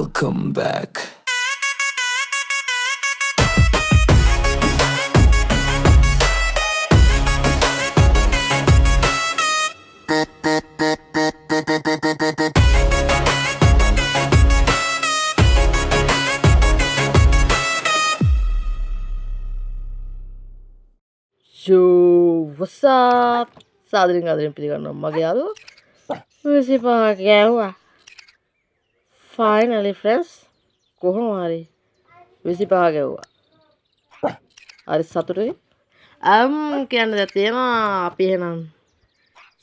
welcome back. Yo, what's up? සාදරයෙන් පිළිගන්නවා මගේ යාළුවෝ 25 ගෑවුවා. Finally friends කොහොම හරි 25 ගැව්වා. හරි සතුටුයි. කියන්න දෙයක් තියෙනවා අපි එහෙනම්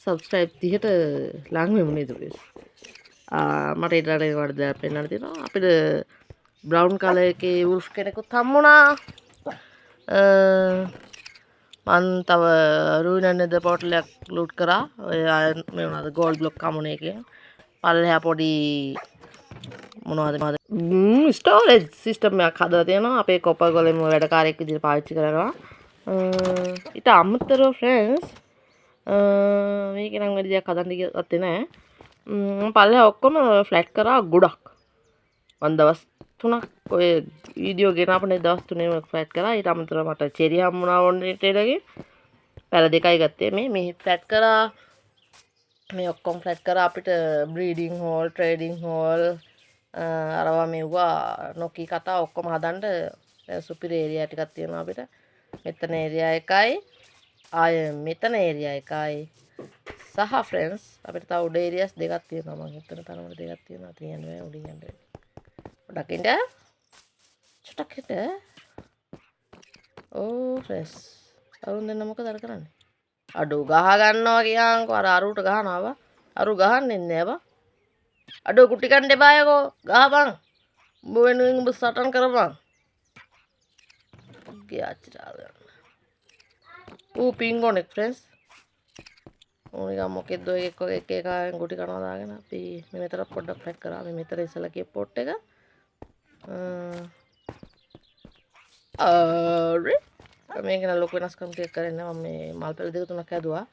subscribe 30ට ලඟ වෙමු නේද please. මට ඊටට ඒකට දෙයක් පෙන්නන්න තියෙනවා. අපිට brown color එකේ wolf කෙනෙකුත් හම්බුණා. මන් තව රුයිනන්නේද පොට්ලයක් ලූට් කරා. ඔය මේ මොනවාද ගෝල්ඩ් බ්ලොක් කමුනේ එකෙන්. පල්ලෙහා පොඩි මොනවද ස්ටෝරේජ් සිස්ටම් එකක් හදලා තියෙනවා. අපේ කොපර් ගොලෙම වැඩකාරයෙක් විදිහට පාවිච්චි කරනවා. ඊට අමතරව friends මේක නම් වැඩි දෙයක් හදන්න ගියත් නෑ. මම පල්ලෙහා ඔක්කොම ෆ්ලැට් කරා ගොඩක්. මන් දවස් 3ක් ඔය වීඩියෝ ගෙනාපනේ දවස් 3ේම ෆ්ලැට් කරා. ඊට අමතරව මට චෙරි හම්බුණා ඕනෙටේලගේ. පැල දෙකයි ගත්තේ මේ ෆ්ලැට් කරා. මේ ඔක්කොම ෆ්ලැට් කරා අපිට බ්‍රීඩින් හෝල්, ට්‍රේඩින් හෝල් අරවා මෙව්වා නොකී කතා ඔක්කොම හදන්න සුපිරි ඒරියා ටිකක් තියෙනවා අපිට. මෙතන ඒරියා එකයි ආය මෙතන ඒරියා එකයි සහ ෆ්‍රෙන්ඩ්ස් අපිට තව උඩ ඒරියාස් දෙකක් තියෙනවා. මම හිතන තරමට දෙකක් තියෙනවා. තියෙන්නේ උඩින් යන්න. ඩකින්ද චුට්ටක් ඕ ෆ්‍රෙන්ඩ්ස් අරුන් දෙන්න මොකද අර කරන්නේ? අඩු ගහ ගන්නවා කියන්කෝ අර අරුට ගහනවා. අරු ගහන්නේ නැහැ බා. අඩු කුටි කන්න එපායකෝ ගහපන්. උඹ වෙනුවෙන් උඹ සටන් කරපන්. ගියාච්චා ගන්න. ඌ පින්ගොනෙක් ෆ්‍රෙන්ඩ්ස්. ඕනික මොකෙද්ද ඔය එක එකෙන් ගුටි කනවා දාගෙන අපි මේ මෙතන පොඩ්ඩක් ෆ්ලැට් කරා. මේ මෙතන ඉස්සලා කිය පොට් එක. මේක නම් ලොකු වෙනස්කම් ටිකක් කරන්නේ. මම මේ මල් පෙළ දෙක තුනක් හැදුවා.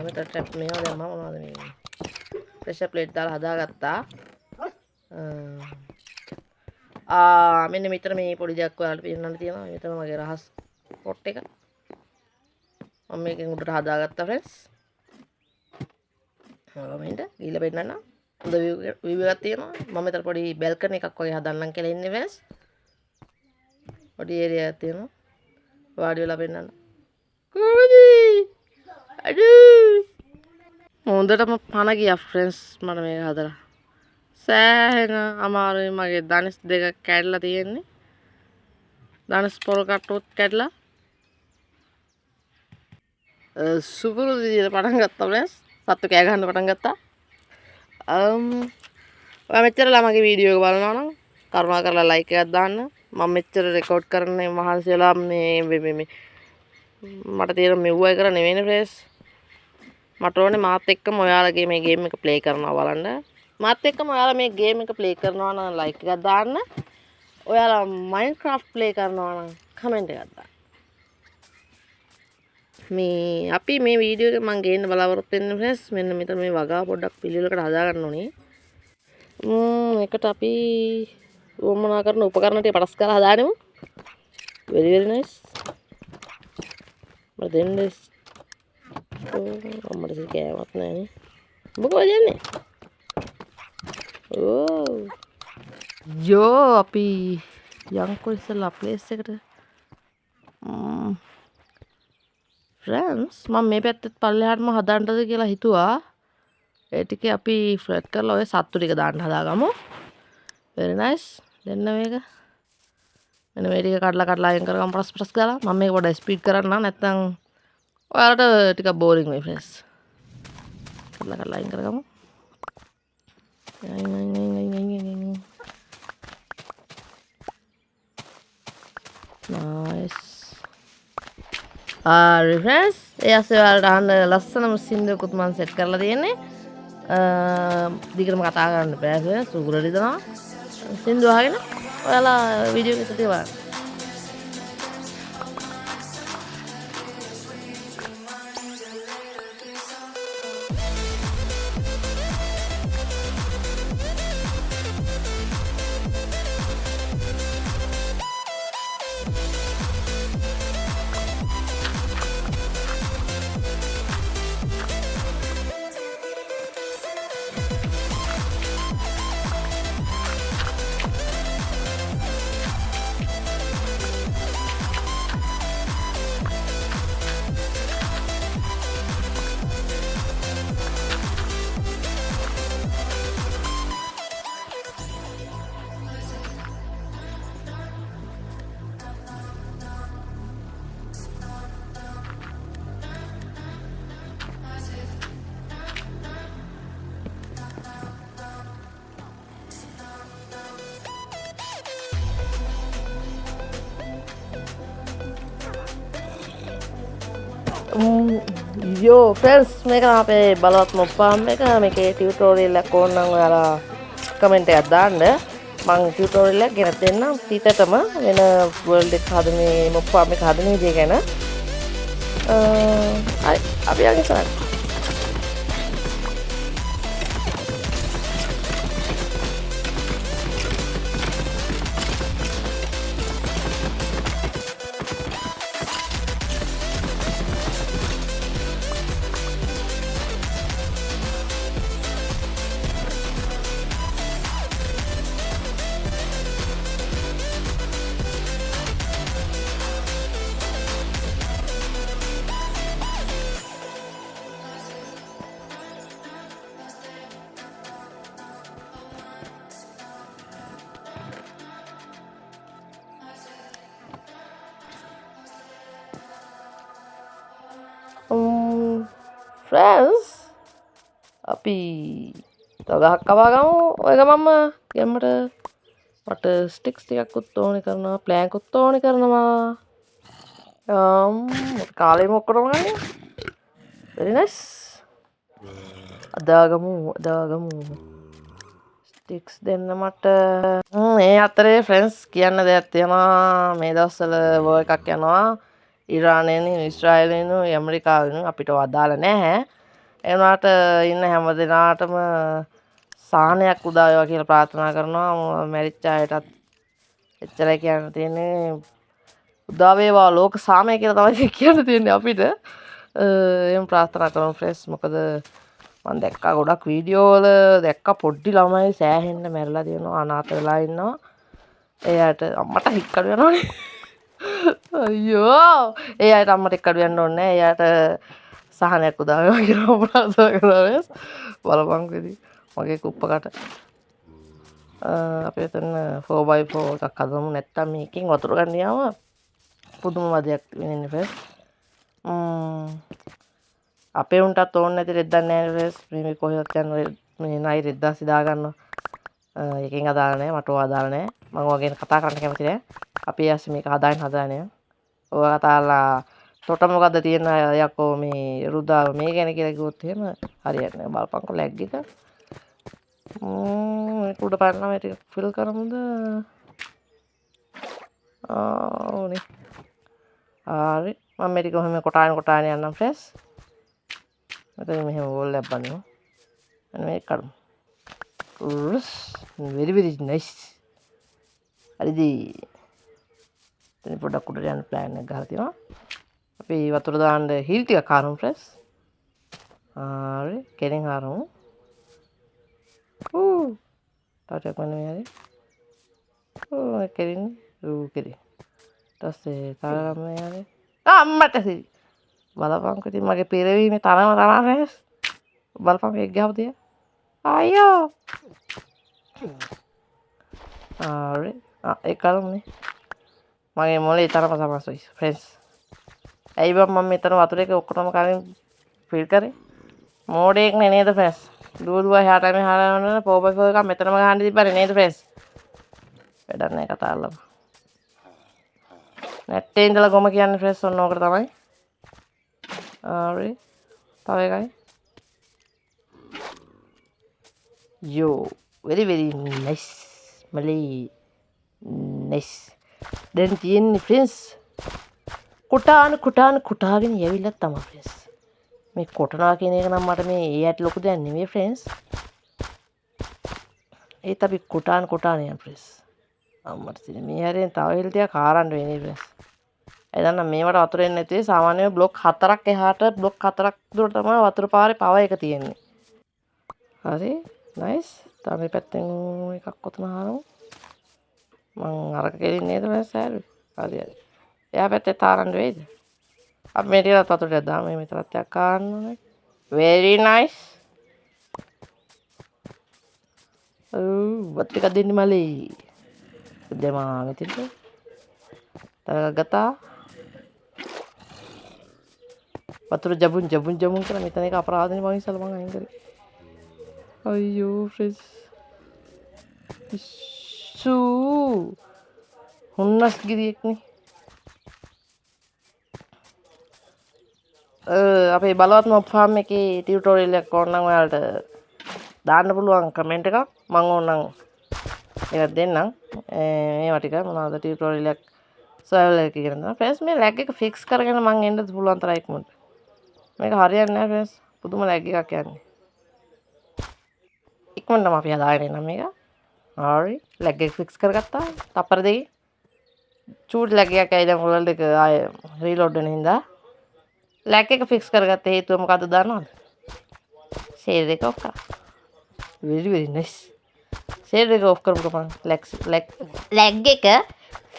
මෙතන ට්‍රැප් මේවා දැම්මම මොනවද මේ ප්‍රෙෂර් ප්ලේට් දාලා හදාගත්තා. මෙන්න මෙතන මේ පොඩි දෙයක් ඔයාලට පෙන්නන්න තියෙනවා. මෙතන මගේ රහස් පොට් එක. මම මේකෙන් උඩට හදාගත්තා ෆ්‍රෙන්ඩ්ස්. මෙන්න ගිහලා පෙන්නන්න. හොඳ view එකක් තියෙනවා. මම මෙතන පොඩි බැල්කනි එකක් වගේ හදන්නම් කියලා ඉන්නේ ෆ්‍රෙන්ඩ්ස්. පොඩි ඒරියා එකක් තියෙනවා. වාඩි වෙලා පෙන්නන්න. කොහොමද? අඩෝ හොඳටම පණ ගියා ෆ්‍රෙන්ඩ්ස් මට මේක හදලා. සෑහෙන අමාරුයි මගේ ධනස් දෙක කැඩලා තියෙන්නේ. ධනස් පොල් කට්ටුත් කැඩලා. සුපුරුදු විදිහට පටන් ගත්තා ෆ්‍රෙන්ඩ්ස්. සත්තු කෑ ගහන්න පටන් ගත්තා. ඔයා මෙච්චරලා මගේ වීඩියෝ එක බලනවා නම් කරුණාකරලා ලයික් එකක් දාන්න. මම මෙච්චර රෙකෝඩ් කරන්නේ මහන්සි වෙලා මේ මට තියෙන මෙව්වයි කර නෙවෙයිනේ ෆ්‍රෙන්ඩ්ස්. මට ඕනේ මාත් එක්කම ඔයාලගේ මේ ගේම් එක ප්ලේ කරනවා බලන්න. මාත් එක්කම ඔයාලා මේ ගේම් එක ප්ලේ කරනවා නම් ලයික් එකක් දාන්න. ඔයාලා Minecraft ප්ලේ කරනවා නම් කමෙන්ට් එකක් දාන්න. මේ අපි මේ වීඩියෝ එක මම ගේන්න බලාපොරොත්තු වෙන්නේ ෆ්‍රෙන්ඩ්ස්. මෙන්න මෙතන මේ වගාව පොඩ්ඩක් පිළිවෙලකට හදා ගන්න ඕනේ. එකට අපි වමනා කරන උපකරණ ටික පටස් කරලා හදානෙමු. very nice. මම දෙන්නේ අම්මට කෑමක් නැහැ නේ. මොකද යන්නේ? යෝ අපි යන්කෝ ඉස්සලා ප්ලේස් එකට. ෆ්‍රෙන්ඩ්ස් මම මේ පැත්තේ පල්ලෙහාටම හදන්නද කියලා හිතුවා. ඒ ටිකේ අපි ෆ්ලැට් කරලා ඔය සත්තු ටික දාන්න හදාගමු. very nice. දෙන්න මේක. මෙන්න මේ ටික කඩලා අයින් කරගමු ප්‍රස් ගාලා. මම මේක පොඩ්ඩක් ස්පීඩ් කරන්න නැත්නම් ඔයාලට ටිකක් බෝරින් වෙයි ෆ්‍රෙන්ඩ්ස්. කඩලා අයින් කරගමු. nice. ෆ්‍රෙන්ඩ්ස් ඒ අස්සේ ඔයාලට අහන්න ලස්සනම සින්දුවකුත් මම සෙට් කරලා තියෙන්නේ. දිගටම කතා කරන්න බෑ ෆ්‍රෙන්ඩ්ස්. උගුර රිදෙනවා. සින්දුව අහගෙන ඔයාලා වීඩියෝ එක ටික බලන්න. යෝ ෆ්‍රෙන්ඩ්ස් මේක අපේ බලවත් මොබ් ෆාම් එක මේකේ ටියුටෝරියල් එකක් ඕන නම් ඔයාලා කමෙන්ට් එකක් දාන්න මම ටියුටෝරියල් එකක් ගෙනත් දෙන්නම් පිටතම වෙන වර්ල්ඩ් එක හදන මේ මොබ් ෆාම් එක හදන විදිය ගැන හරි අපි යන්නේ ඉස්සරහට ෆ්‍රෙන්ඩ්ස් අපි තවගහක් කවා ගමු ඔය ගමම්ම ගෙම්මට මට ස්ටික්ස් ටිකක්කුත් ඕනේ කරනවා ප්ලෑන්කුත් ඕනේ කරනවා කාලෙම ඔක්කොටම ගන්න very nice අදාගමු ස්ටික්ස් දෙන්න මට මේ අතරේ ෆ්‍රෙන්ඩ්ස් කියන්න දෙයක් තියෙනවා මේ දවස්වල වර් එකක් යනවා ඉරානයනු ඉස්රායිලයනු ඇමරිකාවෙනු අපිට අදාළ නැහැ ඒ වුණාට ඉන්න හැම දෙනාටම සහනයක් උදා වේවා කියලා ප්‍රාර්ථනා කරනවා මැරිච්ච අයටත් එච්චරයි කියන්න තියෙන්නේ උදා වේවා ලෝක සාමය කියලා තමයි කියන්න තියෙන්නේ අපිට එහෙම ප්‍රාර්ථනා කරමු ෆ්‍රෙන්ඩ්ස් මොකද මම දැක්කා ගොඩක් වීඩියෝ වල දැක්කා පොඩි ළමයි සෑහෙන්න මැරලා තියෙනවා අනාථ වෙලා ඉන්නවා එයාට අම්මට හික්කඩු යනවානේ අයියෝ ඒ අයට අම්මට එක්කඩු යන්න ඕනේ නැහැ එයාට සහනයක් උදා වේවා කියලා ප්‍රාර්ථනා කරනවා බලපංකෝ ඉතින් මගේ කුප්පකට අපි එතන 4x4 එකක් හදමු නැත්තම් මේකෙන් වතුර ගන්න යාම පුදුම වදයක් වෙන්නේ ෆ්‍රෙන්ඩ්ස් අපේ උන්ටත් ඕනේ නැති රෙද්දක් නැහැ ෆ්‍රෙන්ඩ්ස් මේ කොහෙවත් යන මේ නයි රෙද්දක් සිදා ගන්නවා එකෙන් අදාළ නැහැ මට ඕවා අදාළ නැහැ මම ඔයගෙන් කතා කරන්න කැමති නැහැ අපි ඇස්සේ මේක හදාන්නේ ඔය කතාලා ෂොට මොකද්ද තියෙන යකෝ මේ රුදාව මේ ගැන කියලා කිව්වොත් එහෙම හරියන්නේ නැහැ බලපංකෝ ලැග් එක මේක උඩ පාරනවා ටික ෆිල් කරමුද ඕනේ හරි මම මේක කොහොම කොටාන යන්නම් ෆ්‍රෙන්ඩ්ස් මෙතන මෙහෙම වෝල් එකක් බලමු අන්න මේක කරමු very nice හරිද එතන පොඩක් උඩට යන ප්ලෑන් එක ගහලා තියෙනවා අපි වතුර දාන්න හිල් ටිකක් හරමු ෆ්‍රෙන්ඩ්ස් හරි කෙලින් හරමු තාටක් වන්නේ හරි කෙලින් කෙලින් ඊටසේ තාරගම හරි අම්මට සිරි බලපංකෝ ඉතින් මගේ පෙරවීමේ තරම ෆ්‍රෙන්ඩ්ස් බලපංකෝ එක් ගහපු තියා අයියෝ හරි ඒක කරමුනේ මගේ මොලේ තරම සමස්තයි ෆ්‍රෙන්ඩ්ස් ඇයි බං මම මෙතන වතුර එක ඔක්කොටම කලින් ෆිල් කරේ මෝඩෙක් නේ නේද ෆ්‍රෙන්ඩ්ස් දුව එහාට මෙහාට යන 4x4 එකක් මෙතනම ගහන්න තිබ්බනේ නේද ෆ්‍රෙන්ඩ්ස් වැඩක් නැහැ කතා කරලා නැත්තේ ඉඳලා ගොම කියන්නේ ෆ්‍රෙන්ඩ්ස් ඔන්න ඕකට තමයි හරි තව එකයි යෝ very nice මලී nice දැන් තියෙන්නේ ෆ්‍රෙන්ඩ්ස් කුටාගෙන යවිලා තමයි ෆ්‍රෙන්ඩ්ස් මේ කොටනවා කියන එක නම් මට මේ ඒ ඇට ලොකු දෙයක් නෙමෙයි ෆ්‍රෙන්ඩ්ස් ඒත් අපි කොටාන යන ෆ්‍රෙන්ඩ්ස් අම්මට තියෙන මේ හැරෙන් තව හෙල් ටිකක් ආරන්න වෙන්නේ ෆ්‍රෙන්ඩ්ස් ඒ දන්නා මේවට වතුර එන්නේ නැති සාමාන්‍යයෙන් බ්ලොක් 4ක් එහාට බ්ලොක් 4ක් දුර තමයි වතුර පාරේ පව එක තියෙන්නේ හරි නයිස් තව මේ පැත්තෙන් එකක් ඔතන හරමු මං අරක කෙලින් නේද ෆ්‍රෙන්ඩ්ස් හරි එයා පැත්තේ තාරන්න වෙයිද අපි මේ ටිකක් වතුරට දාමු මේ මෙතනත් ටිකක් ගන්න ඕනේ very nice වතුර ටිකක් දෙන්න මලේ දෙමා මෙතනට තරගතා වතුර ජබුන් කරලා මෙතන එක අපරාධනේ මං ඉස්සලා මං අයින් කරේ අයියෝ ෆ්‍රෙන්ඩ්ස් හොන්නස් ගිරියෙක්නේ අපේ බලවත් මොබ් ෆාම් එකේ ටියුටෝරියල් එකක් ඕනනම් ඔයාලට දාන්න පුළුවන් කමෙන්ට් එකක්. මම ඕනනම් ඒකත් දෙන්නම්. මේවා ටික මොනවද ටියුටෝරියල් එකක් සර්වර් එක ඉගෙන ගන්න. ෆ්‍රෙන්ඩ්ස් මේ ලැග් එක ෆික්ස් කරගෙන මම එන්නද පුළුවන් තරම් ඉක්මනට. මේක හරියන්නේ නැහැ ෆ්‍රෙන්ඩ්ස්. පුදුම ලැග් එකක් යන්නේ. ඉක්මනටම අපි හදාගෙන එන්නම් මේක. හරි. ලැග් එක ෆික්ස් කරගත්තා. තප්පර දෙකේ. චූටි ලැග් එකක් ඇවිල්ලා වර්ල්ඩ් එක ආය රීලෝඩ් වෙන හින්දා ලැග් එක ෆික්ස් කරගත්ත හේතුව මොකද්ද දන්නවද? ෂේඩර් එක ඔෆ් කරා. very nice. ෂේඩර් එක ඔෆ් කරමුකෝ මං. ලැග් එක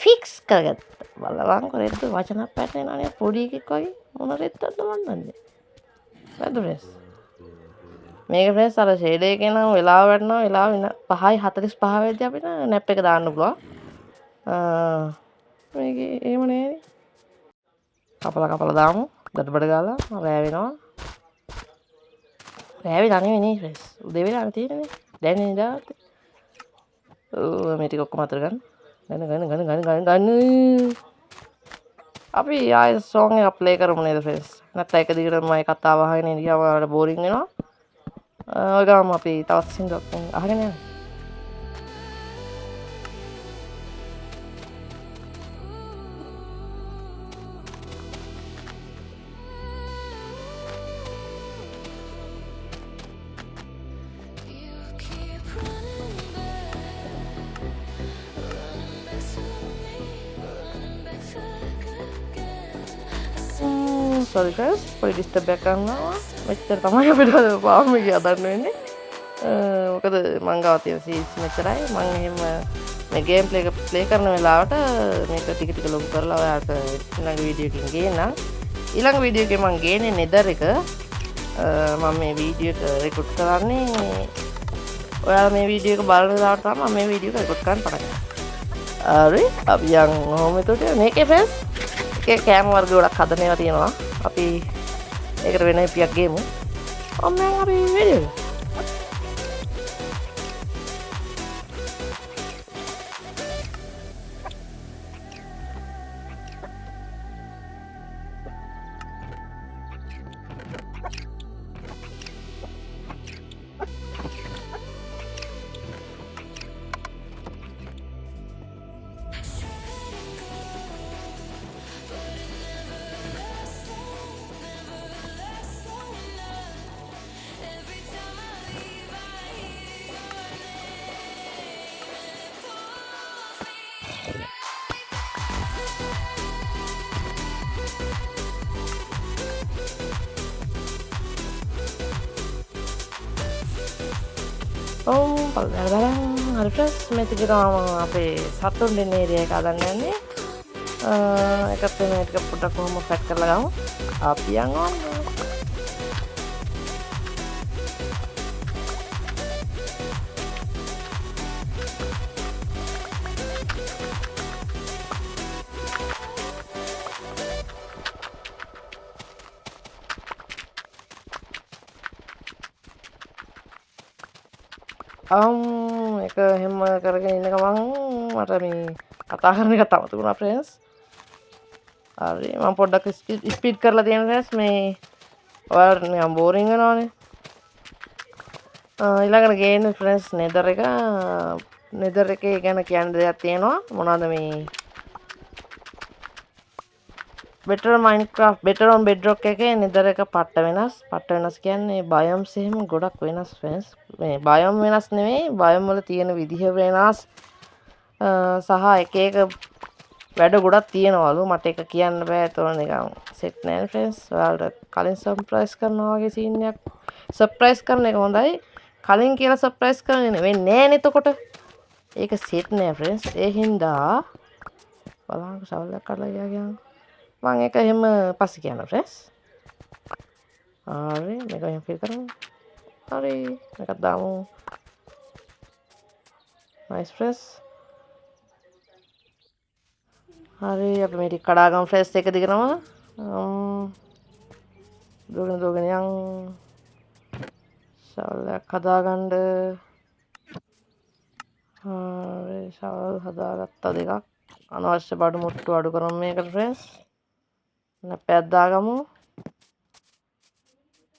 ෆික්ස් කරගත්තා. බලවන් කොහෙද වචනක් පැටලෙනවා නේ පොඩි එකෙක් වගේ. මොන රෙද්දක්ද මන් දන්නේ. වැදුනේස්. මේක ෆ්‍රෙන්ඩ්ස් අර ෂේඩර් එකේ නම් වෙලාව වටනවා. වෙලාව 5:45 වෙද්දී අපිට නැප් එක දාන්න පුළුවන්. මේකේ එහෙම නෑනේ. කපලා දාමු. දඩබඩ ගාලා රෑ වෙනවා. රෑ වෙලා නෙවෙයි ෆ්‍රෙන්ඩ්ස්. උදේ වෙලා තියෙන්නේ. දැන් ඉඳලා මේ ටික ඔක්කොම අතර ගන්න. ගන්න. අපි ආයෙ සෝන් එක ප්ලේ කරමු නේද ෆ්‍රෙන්ඩ්ස්. නැත්නම් එක දිගටම මම කතාව අහගෙන ඉඳියාම වල බෝරින් වෙනවා. ඔය ගාම අපි තවත් සින්දුවක් අහගෙන යමු. sorry guys, පොඩි ඩිස්ටර්බ් එකක් ගන්නවා. මෙච්චර තමයි අපිට ෆාම් එකේ හදන්න වෙන්නේ. මොකද මං ගාව තියෙන සීස් මෙච්චරයි. මං එහෙම මේ ගේම් ප්ලේ එක ප්ලේ කරන වෙලාවට මේක ටික ටික ලොකු කරලා ඔයාලට ඊළඟ වීඩියෝ එකකින් ගේන්නම්. ඊළඟ වීඩියෝ එකේ මං ගේන්නේ නෙදර් එක. මම මේ වීඩියෝ එක රෙකෝඩ් කරන්නේ ඔයාලා මේ වීඩියෝ එක බලන වෙලාවට තමයි මම මේ වීඩියෝ එක රෙකෝඩ් කරන්න පටන් ගන්නේ. හරි අපි යන් ඔහොම එතකොට මේකේ ෆ්‍රෙන්ඩ්ස් එකේ කෑම වර්ග ගොඩක් හදන ඒවා තියෙනවා. අපි ඒකට වෙන එපියක් ගේමු. ඔන්න අපි වීඩියෝ බලන්න හරි ෆ්‍රෙන්ඩ්ස් මේ තිගිරම අපේ සතුන් දෙන ඒරියා එක හදන්න යන්නේ. ඒකත් මේ ටික පොඩ්ඩක් කොහොම පැක් කරලා ගමු. අපි යන් ඕන. එක එහෙම කරගෙන ඉන්න ගමන් මට මේ කතා කරන එක අමතක වුණා ෆ්‍රෙන්ඩ්ස්. හරි මම පොඩ්ඩක් ස්පීඩ් කරලා තියෙනවා ෆ්‍රෙන්ඩ්ස්. මේ ඔයාලට නිකන් බෝරින් වෙනවනේ. ඊළඟට ගේන්න ෆ්‍රෙන්ඩ්ස් නෙදර් එකේ ගැන කියන්න දෙයක් තියෙනවා. මොනවද මේ better on bedrock එකේ නෙදර් එක පට්ට වෙනස් කියන්නේ බයොම්ස් එහෙම ගොඩක් වෙනස් ෆ්‍රෙන්ඩ්ස්. මේ බයොම් වෙනස් නෙවෙයි බයොම් වල තියෙන විදිහ වෙනස් සහ එක වැඩ ගොඩක් තියෙනවලු. මට එක කියන්න බෑ. ඒතකොට නිකන් සෙට් නෑ ෆ්‍රෙන්ඩ්ස්. ඔයාලට කලින් සර්ප්‍රයිස් කරනවා වගේ සීන් එකක් සර්ප්‍රයිස් කරන එක හොඳයි. කලින් කියලා සර්ප්‍රයිස් කරන්නේ වෙන්නේ නෑනේ. එතකොට ඒක සෙට් නෑ ෆ්‍රෙන්ඩ්ස්. ඒ හින්දා බලන්න සවල්ලක් කරලා ගියා මම ඒක එහෙම පස්සේ කියනවා ෆ්‍රෙන්ඩ්ස්. හරි මේක එහෙම ෆිල් කරමු. හරි මේකත් දාමු. Nice friends. හරි අපි මේ ටික කඩාගමු ෆ්‍රෙන්ඩ්ස් එක දිගටම. දුවගෙන යන් සවල්ලක් හදාගන්න. හරි සවල් හදාගත්තා දෙකක්. අනවශ්‍ය බඩු මුට්ටු අඩු කරමු මේකට ෆ්‍රෙන්ඩ්ස්. නැප්පයක් දාගමු.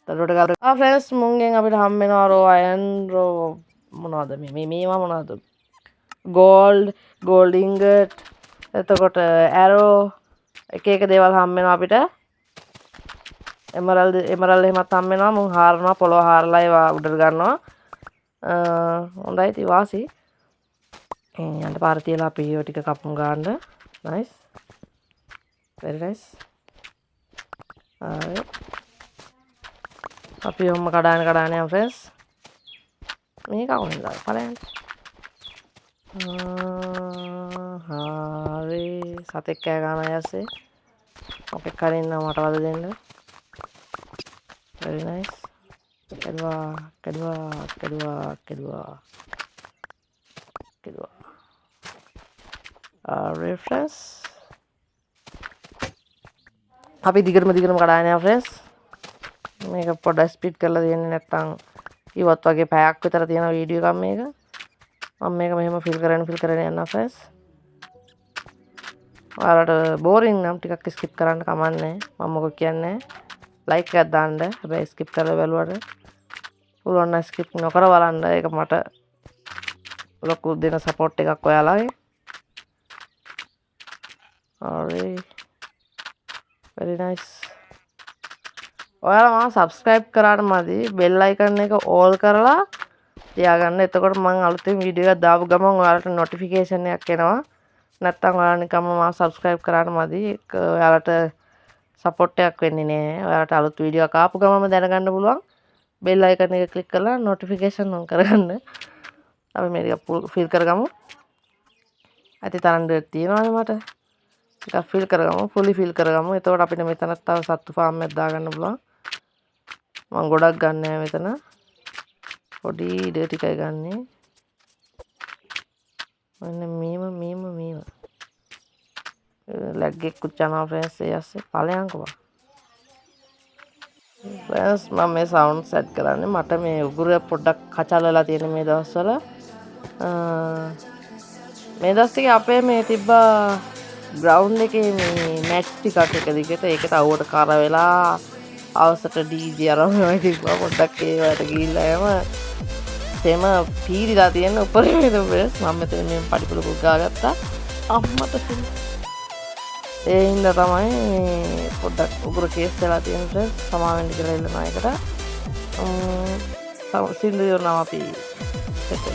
තලුවට ගාලා ෆ්‍රෙන්ඩ්ස් මුංගෙන් අපිට හම් වෙනවා රෝ අයන් රෝ මොනවද මේවා මොනවද ගෝල්ඩ් ඉන්ගට් එතකොට ඇරෝ එක එක දේවල් හම් වෙනවා අපිට එමරල්ඩ් එහෙමත් හම් වෙනවා මුන් හාරනවා පොළොව හාරලා ඒවා උඩට ගන්නවා හොඳයි ඉතින් වාසි යන්න පාර තියලා අපි ඒව ටික කපමු ගන්න නයිස් very nice හරි අපි ඔහොම කඩාන යමු ෆ්‍රෙන්ඩ්ස් මේක කොහෙන්ද බලන්න හරි සතෙක් කෑ ගන්න යස්සේ මොකෙක් හරි ඉන්නවා මට වද දෙන්න very nice කැඩුවා reference අපි දිගටම කඩාගෙන යනවා ෆ්‍රෙන්ඩ්ස් මේක පොඩ්ඩක් ස්පීඩ් කරලා දෙන්නේ නැත්නම් ඉවත් වගේ පැයක් විතර තියෙන වීඩියෝ එකක් මේක මම මේක මෙහෙම ෆිල් කරගෙන යනවා ෆ්‍රෙන්ඩ්ස් ඔයාලට බෝරින් නම් ටිකක් ස්කිප් කරන්න කමන්නේ මම මොකක් කියන්නේ ලයික් එකක් දාන්න හැබැයි ස්කිප් කරලා බලුවට පුළුවන් නම් ස්කිප් නොකර බලන්න ඒක මට ලොකු දෙන සපෝට් එකක් ඔයාලගේ හරි very nice ඔයාලා මම subscribe කරාට මදි bell icon එක all කරලා තියාගන්න එතකොට මම අලුතෙන් වීඩියෝ එකක් දාපු ගමන් ඔයාලට notification එකක් එනවා නැත්තම් ඔයාලා නිකම්ම මම subscribe කරාට මදි ඒක ඔයාලට support එකක් වෙන්නේ නෑ ඔයාලට අලුත් වීඩියෝ එකක් ආපු ගමන්ම දැනගන්න පුළුවන් bell icon එක click කරලා notification on කරගන්න අපි මේක fill කරගමු ඇති තරම් දෙයක් තියෙනවානේ මට ටිකක් fill කරගමු fully fill කරගමු එතකොට අපිට මෙතනත් තව සත්තු farm එකක් දාගන්න පුළුවන් මම ගොඩක් ගන්න නෑ මෙතන පොඩි ඉඩ ටිකයි ගන්නෙ මෙන්න මීම ලැග් එකකුත් යනවා ෆ්‍රෙන්ඩ්ස් ඒ ඇස්සේ ඵලයන්කෝ ෆ්‍රෙන්ඩ්ස් මම මේ සවුන්ඩ් සෙට් කරන්නේ මට මේ උගුර පොඩ්ඩක් කචල් වෙලා තියෙන මේ දවස්වල මේ දවස් ටිකේ අපේ මේ තිබ්බා ග්‍රවුන්ඩ් එකේ මේ මැච් ටිකක් එක දිගට ඒකට අවුවට කර වෙලා අවසට ඩීජේ අරන් තිබ්බා පොඩ්ඩක් ඒවට ගිහිල්ලා එම තෙම පීරිලා තියෙන උඩරිමේ ෆ්‍රෙන්ඩ්ස් මම මෙතන මේ පඩිපොලකුත් ගාගත්තා අම්මට ඒ හින්දා තමයි පොඩ්ඩක් උගුර කේස් වෙලා තියෙන ෆ්‍රෙන්ඩ්ස් සමාවෙන්න කියලා ඉල්ලනවා එකට සින්දු යනවා අපි සෙට්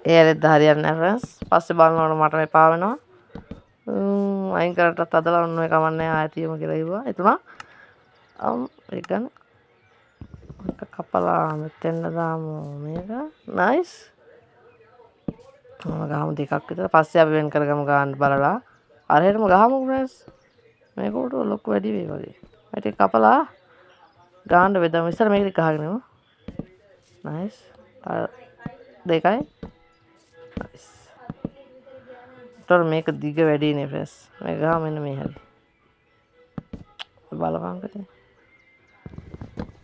ඒලෙත් හරියන්නේ නැහැ ෆ්‍රෙන්ඩ්ස් පස්සේ බලනකොට මට මේ පා වෙනවා අයින් කරටත් අදලා ඔන්න ඔය කමන්නේ ආයතියම කියලා ඉවුවා එතුණා ඒක ගන්න එක කපලා මෙතෙන්ද දාමු මේක නයිස් ගහමු දෙකක් විතර පස්සේ අපි වෙන් කරගමු ගන්න බලලා අරහෙටම ගහමු ෆ්‍රෙන්ඩ්ස් මේක උඩ ලොකු වැඩි වෙයි වගේ මේක කපලා ගාන්න බෙදමු. ඉස්සර මේක ගහගෙන යමු. නයිස්. දෙකයි. නයිස්. මේක දිග වැඩිනේ ෆ්‍රෙන්ඩ්ස්. මේක ගහ මෙන්න මේ හරි. බලපංකද.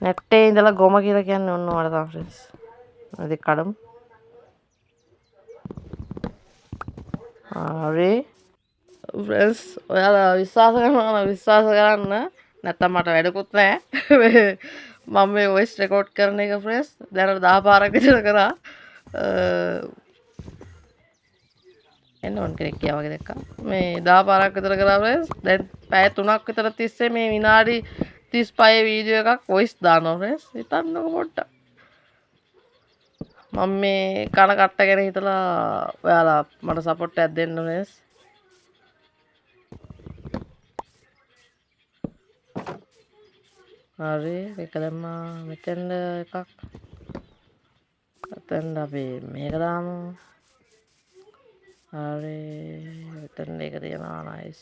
නැට්ටේ ඉඳලා ගොම කියලා කියන්නේ ඔන්න ඔයාලා තමයි ෆ්‍රෙන්ඩ්ස්. මේක කඩමු. හරි. ෆ්‍රෙන්ඩ්ස් ඔයාලා විශ්වාස කරනවා නම් විශ්වාස කරන්න. නැත්තම් මට වැඩකුත් නැහැ. මම මේ වොයිස් රෙකෝඩ් කරන එක ෆ්‍රෙන්ඩ්ස් දැනට 10 පාරක් විතර කරා. එන්න ඕන කෙනෙක් කියා වගේ දැක්කා. මේ 10 පාරක් විතර කරා ෆ්‍රෙන්ඩ්ස්. දැන් පැය 3ක් විතර තිස්සේ මේ විනාඩි 35 වීඩියෝ එකක් වොයිස් දානවා ෆ්‍රෙන්ඩ්ස්. හිතන්නකො පොඩ්ඩක්. මම මේ කන කට්ට ගැන හිතලා ඔයාලා මට සපෝට් එකක් දෙන්න ෆ්‍රෙන්ඩ්ස්. හරි එක දැම්මා මෙතෙන්ද එකක්. එතෙන්ද අපි මේක දාමු. හරි මෙතෙන්ද එක තියෙනවා නයිස්.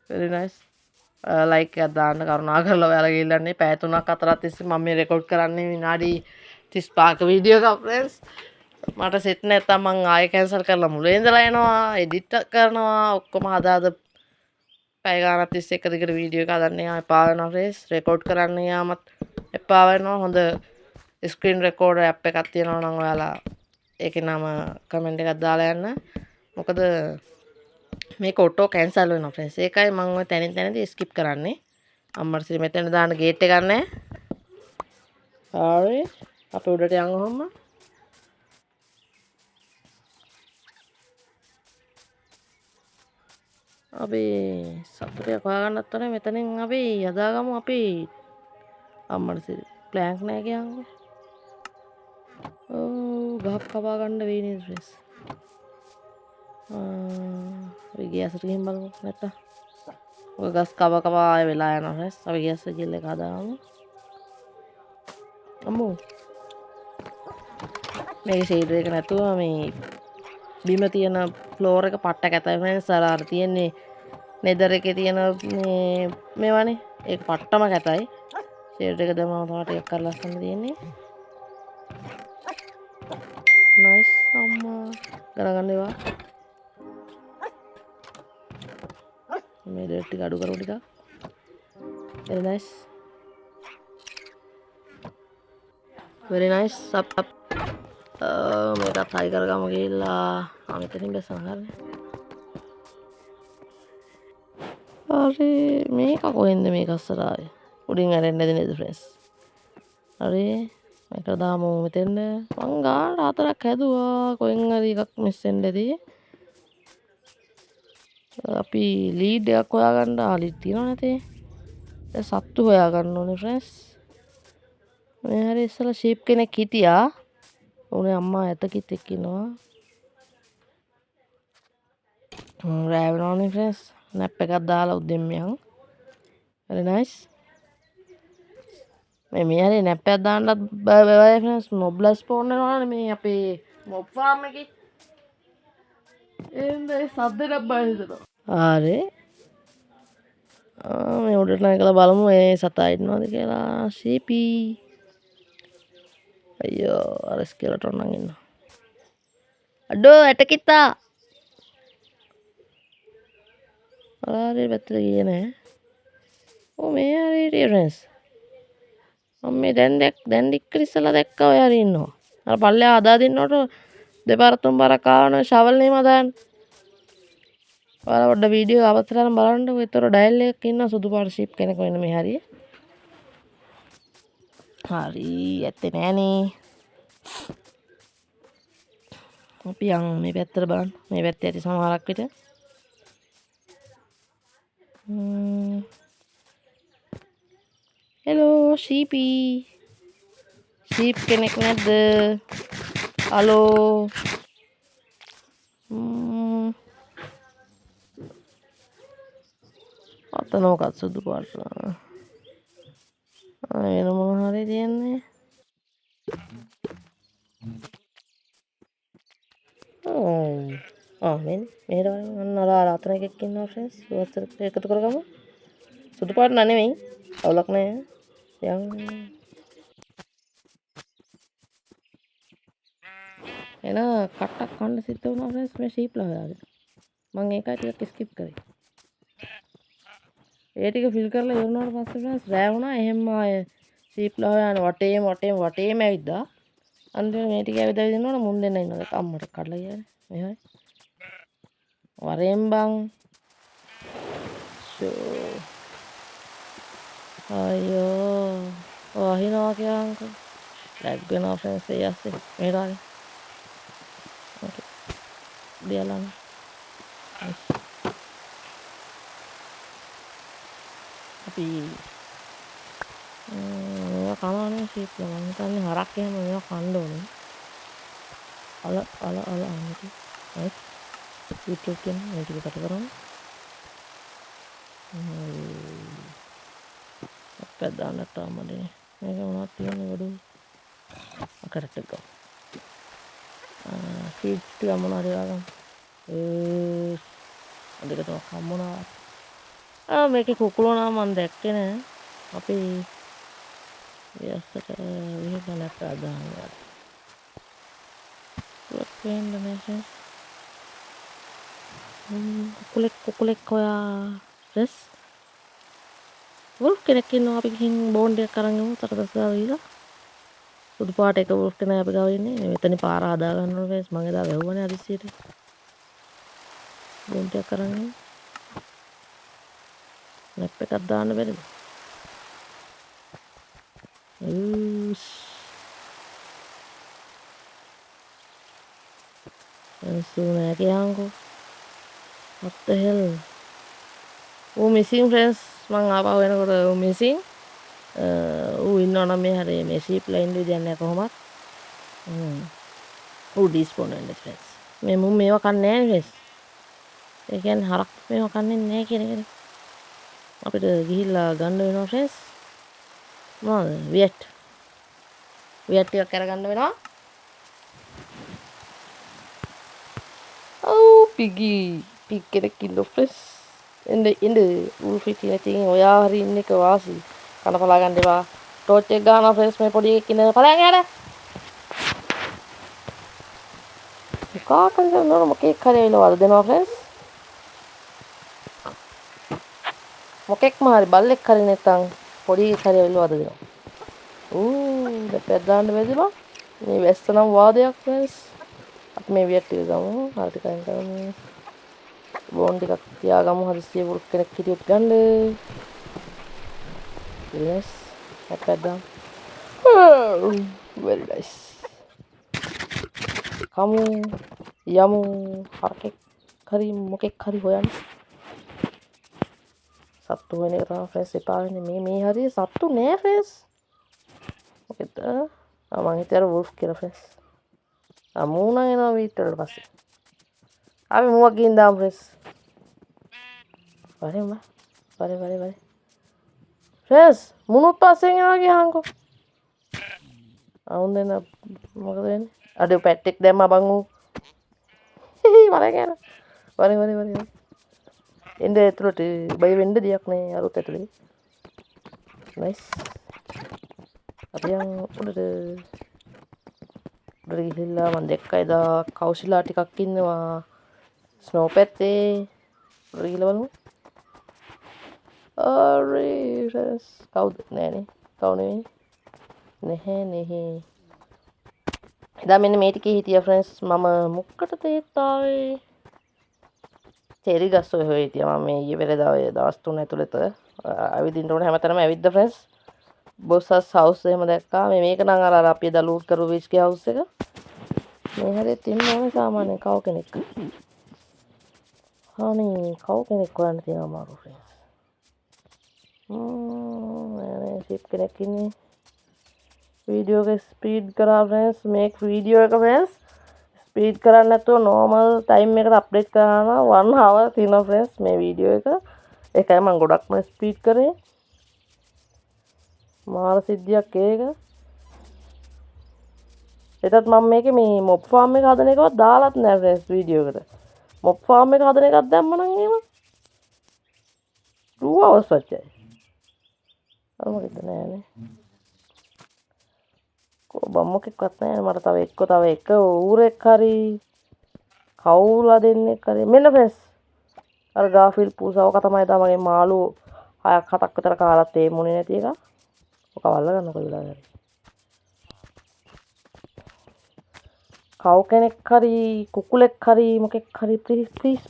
very nice. ලයික් එකක් දාන්න කරුණාකරලා ඔයාලා ගිහිල්ලානේ පැය 3ක් 4ක් තිස්සේ මම මේ රෙකෝඩ් කරන්නේ විනාඩි 35ක වීඩියෝ එකක් ෆ්‍රෙන්ඩ්ස්. මට සෙට් නැත්තම් මං ආයෙ කැන්සල් කරලා මුලින් ඉඳලා එනවා එඩිට් කරනවා ඔක්කොම හදාද පැය ගානක් තිස්සේ එක දිගට වීඩියෝ එක හදන්න යාම එපා වෙනවා ෆ්‍රෙන්ඩ්ස්. රෙකෝඩ් කරන්න යාමත් එපා වෙනවා. හොඳ ස්ක්‍රීන් රෙකෝඩර් ඇප් එකක් තියෙනවා නම් ඔයාලා ඒකේ නම කමෙන්ට් එකක් දාලා යන්න. මොකද මේක ඔටෝ කැන්සල් වෙනවා ෆ්‍රෙන්ඩ්ස්. ඒකයි මම ඔය තැනින් ස්කිප් කරන්නේ. අම්මර්සි මෙතන දාන්න ගේට් එකක් නැහැ. හරි. අපි උඩට යමු ඔහොම. අපි සතුටක් හොයාගන්නත් ඕනේ. මෙතනින් අපි යදාගමු අපි අම්මර්සි ප්ලෑන්ක් නැහැ කියන්නේ. ගහක් කපා ගන්න වෙයි නේද ෆ්‍රෙන්ඩ්ස්. අපි ගෑසට ගිහින් බලමු නැත්තම්. ඔය ගස් කපා ආය වෙලා යනවා ෆ්‍රෙන්ඩ්ස්. අපි ගෑස් ගිල් එක හදාගමු. අම්මෝ. මේක ෂේඩ් එක නැතුව මේ බිම තියෙන ෆ්ලෝර් එක පට්ට කැතයි ෆ්‍රෙන්ඩ්ස්. අර තියෙන්නේ නෙදර් එකේ තියෙන මේවනේ. ඒක පට්ටම කැතයි. ෂේඩ් එක දැම්මම තමයි ටිකක් කරලා ලස්සන තියෙන්නේ. නයිස් අම්මා. ගණන් ඒවා. මේ ඩේට් ටික අඩු කරමු ටිකක්. very nice. very nice. up. මේකත් හයි කරගමු ගිහිල්ලා මෙතනින් බැස්සම කරන්නේ. හරි මේක කොහෙන්ද මේක අස්සට ආවේ? උඩින් ඇරෙන්නේ නැද නේද ෆ්‍රෙන්ඩ්ස්? හරි මේක දාමු මෙතෙන්ද. මං ගාන 4ක් හැදුවා. කොහෙන් හරි එකක් මිස් වෙන්න ඇති. අපි ලීඩ් එකක් හොයාගන්න ලීඩ් තියනවා නැතේ. දැන් සත්තු හොයාගන්න ඕනේ ෆ්‍රෙන්ඩ්ස්. මේ හරි ඉස්සලා ෂීප් කෙනෙක් හිටියා. උනේ අම්මා ඇතකිත් එක්ක ඉන්නවා. රෑ වෙනවනේ ෆ්‍රෙන්ඩ්ස්. නැප් එකක් දාලා උදෙන් යන්. very nice. මේ හරි නැප් එකක් දාන්නත් බෑ ෆ්‍රෙන්ඩ්ස්. මොබ්ලා ස්පෝන් වෙනවනේ මේ අපේ මොබ් ෆාම් එකේ. එහෙනම් ඒ සද්දෙට බය හිතෙනවා. හරි. මේ උඩට නැගලා බලමු මේ සතා ඉන්නවද කියලා. ෂීපී. අයියෝ අර ස්කෙලටොන් නම් ඉන්නවා. අඩෝ ඇටකිතා. හරි පැත්තට ගියේ නෑ. මේ හරි හිටියේ ෆ්‍රෙන්ඩ්ස්. මම මේ දැන් ඩික්කර ඉස්සලා දැක්කා ඔය හරි ඉන්නවා. අර පල්ලෙහා හදා දෙන්නකොට දෙපාර තුන් පාරක් ආවන ෂවල් නේ මදාන්න. ඔයාලා පොඩ්ඩ වීඩියෝ එක අවසර කරන් බලන්න. ඔයතර ඩයල් එකක් ඉන්න සුදු පාට ෂීප් කෙනෙක් වෙන මේ හරිය. හරි ඇත්තේ නෑනේ. අපි යන් මේ පැත්තට බලන්න. මේ පැත්තේ ඇති සමහරක් විතර. හෙලෝ ෂීපී. ෂීප් කෙනෙක් නැද්ද? හලෝ. අතන මොකක්ද සුදු පාට? වෙන මොන හරි තියන්නේ. මෙන්න මෙහෙට අන්න අර අතන එකෙක් ඉන්නවා ෆ්‍රෙන්ඩ්ස්. ඔයත් එකතු කරගමු. සුදු පාට නෙමෙයි. අවුලක් නෑ. යන් එන කට්ටක් කන්න සිද්ධ වුණා ෆ්‍රෙන්ඩ්ස් මේ ෂීප්ලා හොයාගෙන. මම ඒකයි ටිකක් ස්කිප් කරේ. ඒ ටික ෆිල් කරලා ඉවරනාට පස්සේ ෆ්‍රෙන්ඩ්ස් රෑ වුණා. එහෙම ආය ෂීප්ලා හොයාගෙන වටේම ඇවිද්දා. අන්තිමට මේ ටික ඇවිත් ඉන්නවනේ මුන් දෙන්න ඉන්නවා. අම්මට කඩලා ගියානේ. මෙහෙමයි. වරෙන් බං. ෂෝ. අයියෝ. වහිනවා කියන්කෝ. ලැග් වෙනවා ෆ්‍රෙන්ඩ්ස් ඒ ඇස්සේ. මෙහෙට ආවේ. ඕකේ. දියලන්න. අපි මේවා කනවනේ ෂීප්ලා. මම හිතන්නේ හරක් එහෙම මේවා කන්න ඕනේ. අල අන්නක. right. YouTube කියන මේ ටික කට කරමු. අපේ දාන්නට ආමනේ. මේක මොනවද තියන්නේ වඩු. කරට එක. සීඩ්ස් ටික මොනවද දාගමු. අදක තමයි හම්බුණා. මේකේ කුකුලෝ නම් මම දැක්කේ නෑ. අපි යස්සට විහිදනක් අදානවා. වෙන්න නැහැ. කුකුලෙක් හොයා ෆ්‍රෙස්. වොල්ෆ් කෙනෙක් ඉන්නවා අපි ගිහින් බෝන්ඩ් එකක් අරන් යමු. තරදස්සා වීලා. සුදු පාට එක වොල්ෆ් කෙනා අපි ගාව ඉන්නේ. මෙතන පාර හදා ගන්න ඕනේ ෆ්‍රෙස්. මම එදා වැහුවනේ අදිසියට. බෝන්ඩ් එකක් අරන් යමු. නැප් එකක් දාන්න බැරිද? නෑ කියහන්කෝ. what the hell. missing friends. මං ආපහු එනකොට missing. ඉන්නවනම් මේ හැරේ මේ sheep line විදියක් නෑ කොහොමත්. despawn වෙන්න friends. මේ මුන් මේවා කන්නේ නෑ friends. ඒ කියන්නේ හරක් මේවා කන්නේ නෑ කියන එකනේ. අපිට ගිහිල්ලා ගන්න වෙනවා friends. මොනවද? වියට් ටිකක් අරගන්න වෙනවා. පිග් කෙනෙක් ඉන්න ෆ්‍රෙස් එන්න උල්ෆි කියලා තියෙන ඔයා හරි ඉන්න එක වාසි කනපලා ගන්න එපා ටෝච් එක ගන්නවා ෆ්‍රෙස් මේ පොඩි එකක් ඉන්න පලයන් යාට කාකන් කරනවා මොකෙක් හරි එනවා වද දෙනවා ෆ්‍රෙස් මොකෙක්ම හරි බල්ලෙක් හරි නැත්නම් පොඩි එකක් හරි එනවා වද දෙනවා දෙපැත්ත දාන්න බැරිද බා මේ වැස්ස නම් වාදයක් ෆ්‍රෙස් අපි මේ වියට් ටික ගමු හරි ටිකක් ගමු බෝන් ටිකක් තියාගමු හදිස්සිය වුල් කෙනෙක් හිටියොත් ගන්න yes හැප්පැක් දාමු very nice කමු යමු හරකෙක් හරි මොකෙක් හරි හොයන්න සත්තු වෙන එක තමයි ෆ්‍රෙස් එපා වෙන්නේ මේ හරි සත්තු නෑ ෆ්‍රෙස් මොකද මම හිතේ අර වුල්ෆ් කියලා ෆ්‍රෙස් මූණ එනවා වීට්ටලට පස්සේ අපි මුවක් ගින් දාමු ෆ්‍රෙස් වරේ ෆ්‍රෙස් මුණුත් පස්සෙන් එනවා ගියාන්කෝ අවුන් දෙන්න මොකද වෙන්නේ අද පැට්ටෙක් දැම්මා බං ඌ වරේ එන්න ඇතුළට බය වෙන්න දෙයක් නෑ අරුත් ඇතුලේ නයිස් අපි යන් උඩට ගිහිල්ලා මම දැක්කා එදා කෞශලා ටිකක් ඉන්නවා ස්නෝ පැත්තේ ගිහිල්ලා බලමු ෆ්‍රෙස් කවුද නෑනේ කවු නෙවෙයි එදා මෙන්න මේ ටිකේ හිටියා ෆ්‍රෙන්ඩ්ස් මම මුක්කට තේත් ආවේ චෙරි ගස් ඔය හිටියා මම මේ ඊයේ පෙරේදා ඔය දවස් 3 ඇතුළත ඇවිදින්න ඕනේ හැමතැනම ඇවිද්දා ෆ්‍රෙන්ඩ්ස් බොස්සස් හවුස් එහෙම දැක්කා මේක නම් අර අපි එදා ලූට් කරපු විස්කි හවුස් එක මේ හැරෙත් ඉන්න ඕනේ සාමාන්‍යයෙන් කව කෙනෙක් අනේ කව කෙනෙක් හොයන්න තියෙනවා මාරු ෆ්‍රෙන්ඩ්ස් මේ ෂිප් කෙනෙක් ඉන්නේ වීඩියෝ එක ස්පීඩ් කරා ෆ්‍රෙන්ඩ්ස් මේක වීඩියෝ එක ෆ්‍රෙන්ඩ්ස් ස්පීඩ් කරන්නේ නැතුව normal time එකට අප්ඩේට් කරනවා 1 hour තියෙනවා ෆ්‍රෙන්ඩ්ස් මේ වීඩියෝ එක ඒකයි මම ගොඩක්ම ස්පීඩ් කරේ මාර සිද්ධියක් ඒක එතත් මම මේකේ මේ මොබ් ෆාම් එක හදන එකවත් දාලත් නෑ ෆ්‍රෙන්ඩ්ස් වීඩියෝ එකට මොබ් ෆාම් එක හදන එකක් දැම්ම නම් එහෙම 2 hours වච්චයි අර මොකද නෑනේ. බම්මොකෙක්වත් නෑ මට තව එක ඌරෙක් හරි කවුලා දෙන්නෙක් හරි මෙන්න ෆ්‍රෙන්ඩ්ස් අර ගාෆිල් පූසාවක තමයි මගේ මාළු 6ක් 7ක් විතර කාලත් ඒ මුනේ නැති එක. ඔක වල්ල ගන්නකො වෙලා හරි. කව් කෙනෙක් හරි කුකුලෙක් හරි මොකෙක් හරි ප්ලීස්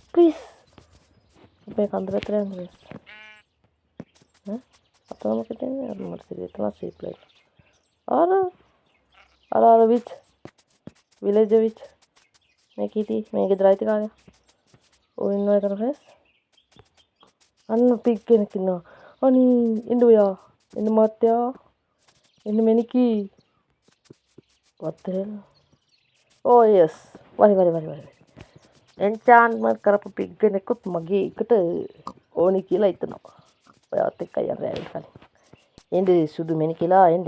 මේ කන්ද පැත්තට යන්න ෆ්‍රෙන්ඩ්ස්. අතන මොකද ඉන්නේ අර මට සිරියටම සීප් ලයිට්. අර විච් විලේජ් විච් මේ කීටි මේ ගෙදර අයිති කාලේ. ඔය ඉන්නවා එතන ෆ්‍රෙන්ඩ්ස්. අන්න පික් කෙනෙක් ඉන්නවා. අනී ඉන්න ඔයා. ඉන්න මාත්‍යා. ඉන්න මෙනිකි. what the hell? oh yes. වරි. එන්චාන්ට්මන්ට් කරපු පික් කෙනෙකුත් මගේ එකට ඕනි කියලා හිතනවා. ඔයාත් එක්කයි යන්න කලින්. එන්න සුදු මෙනිකිලා එන්න.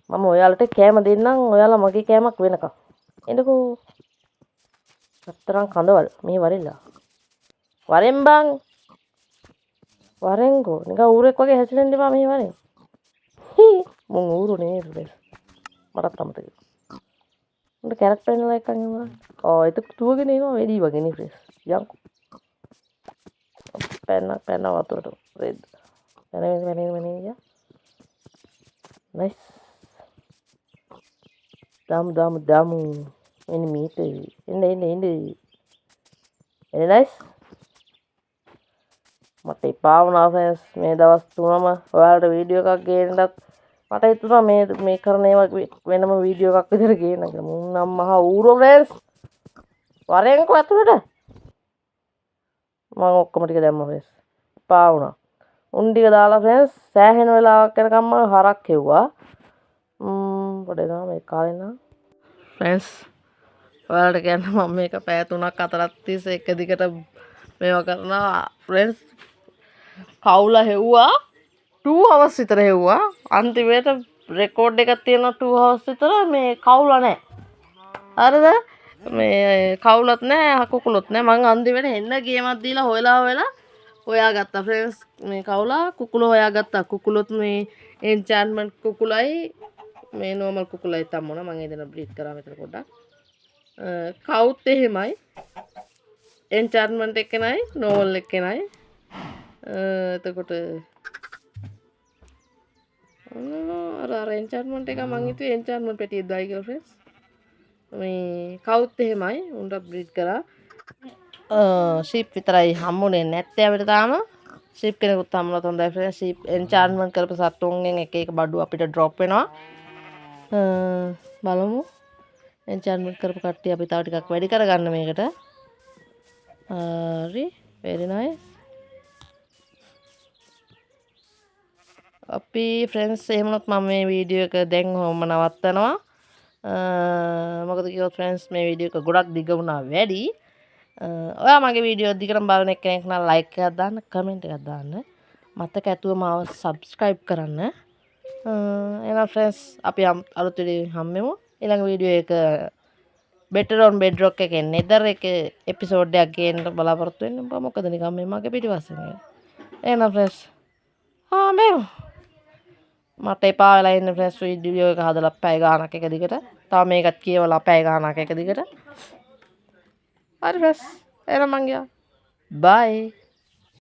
මම ඔයාලට කෑම දෙන්නම්. ඔයාලා මගේ කෑමක් වෙනකම්. එන්නකෝ. අතරන් කඳවල් මේ වරෙල්ලා. වරෙන් බං. වරෙන්කෝ. නිකන් ඌරෙක් වගේ හැසිරෙන්න එපා මේ වරෙන්. මුන් ඌරු නේ මටත් අමතකයි. උන්ට කැරට් පැනලා එකක් නෙමෙයි. ඒක තුවගෙන එනවා වෙඩි වගේ නේ ෆ්‍රෙස්. යන්කෝ. පැන වතුරට රෙද්. පැන ගියා. නයිස්. දාමු. එන්න මීට. එන්න. එන්න නයිස්. මට එපා වුණා ෆ්‍රෙන්ඩ්ස් මේ දවස් තුනම ඔයාලට වීඩියෝ එකක් ගේන්නත් මට හිතුණා මේ කරන ඒවා වෙනම වීඩියෝ එකක් විතර ගේන්න කියලා. මුන් නම් මහා ඌරෝ ෆ්‍රෙන්ඩ්ස්. වරෙන්කෝ ඇතුළට. මම ඔක්කොම ටික දැම්මා ෆ්‍රෙන්ඩ්ස්. එපා වුණා. උන් ටික දාලා ෆ්‍රෙන්ඩ්ස් සෑහෙන වෙලාවක් යනකම් මම හරක් හෙව්වා. පොඩේ තමයි මේ කාලේ නම් ෆ්‍රෙන්ඩ්ස් ඔයාලට කියන්න මම මේක පැය 3ක් 4ක් තිස්සේ එක දිගට මේවා කරනවා ෆ්‍රෙන්ඩ්ස්. කවුලා හෙව්වා 2 hours විතර හෙව්වා. අන්තිමේට රෙකෝඩ් එකක් තියෙනවා 2 hours විතර මේ කවුලා නැහැ. හරිද? මේ කවුලත් නැහැ කුකුලොත් නැහැ. මං අන්තිමේට එන්න ගේමක් දීලා හොයලා හොයාගත්තා ෆ්‍රෙන්ඩ්ස්. මේ කවුලා කුකුල හොයාගත්තා. කුකුලොත් මේ එන්චාන්ට්මන්ට් කුකුලයි මේ නෝමල් කුකුලයි තම්මුණා. මං ඒ දෙන බ්‍රීඩ් කරා මෙතන පොඩ්ඩක්. කවුත් එහෙමයි. එන්චාන්ට්මන්ට් එක්කෙනයි නෝමල් එක්කෙනයි. එතකොට අර එන්චාන්ට්මන්ට් එක මං හිතුවේ එන්චාන්ට්මන්ට් පැටියෙක් දායි කියලා ෆ්‍රෙන්ඩ්ස්. මේ කවුත් එහෙමයි උන්ට බ්‍රීඩ් කරා. ෂීප් විතරයි හම්බුනේ නැත්තේ අපිට තාම. ෂීප් කෙනෙකුත් හම්බුනත් හොඳයි ෆ්‍රෙන්ඩ්ස්. ෂීප් එන්චාන්ට්මන්ට් කරපු සත්තුන්ගෙන් එක බඩු අපිට ඩ්‍රොප් වෙනවා. බලමු. එන්චාන්ට්මන්ට් කරපු කට්ටිය අපි තව ටිකක් වැඩි කරගන්න මේකට. හරි. very nice. අපි ෆ්‍රෙන්ඩ්ස් එහෙමනොත් මම මේ වීඩියෝ එක දැන් ඔහොම නවත්තනවා. මොකද කිව්වොත් ෆ්‍රෙන්ඩ්ස් මේ වීඩියෝ එක ගොඩක් දිග වුණා වැඩි. ඔයා මගේ වීඩියෝ දිගටම බලන කෙනෙක් නම් ලයික් එකක් දාන්න, කමෙන්ට් එකක් දාන්න. මතක ඇතුව මාව සබ්ස්ක්‍රයිබ් කරන්න. එහෙනම් ෆ්‍රෙන්ඩ්ස් අපි අලුත් වීඩියෝ හම්බෙමු. ඊළඟ වීඩියෝ එක better on bedrock එකේ nether එකේ එපිසෝඩ් එකක් ගේන්න බලාපොරොත්තු වෙන්න. මොකද නිකන් මේ මගේ පිටිපස්සෙන් එන්නේ. එහෙනම් ෆ්‍රෙන්ඩ්ස් මේව මට එපා වෙලා ඉන්න ෆ්‍රෙන්ඩ්ස් වීඩියෝ එක හදලා පැය ගාණක් එක දිගට. තව මේකත් කියවලා පැය ගාණක් එක දිගට. හරි ෆ්‍රෙන්ඩ්ස් එහෙනම් මං ගියා. බයි.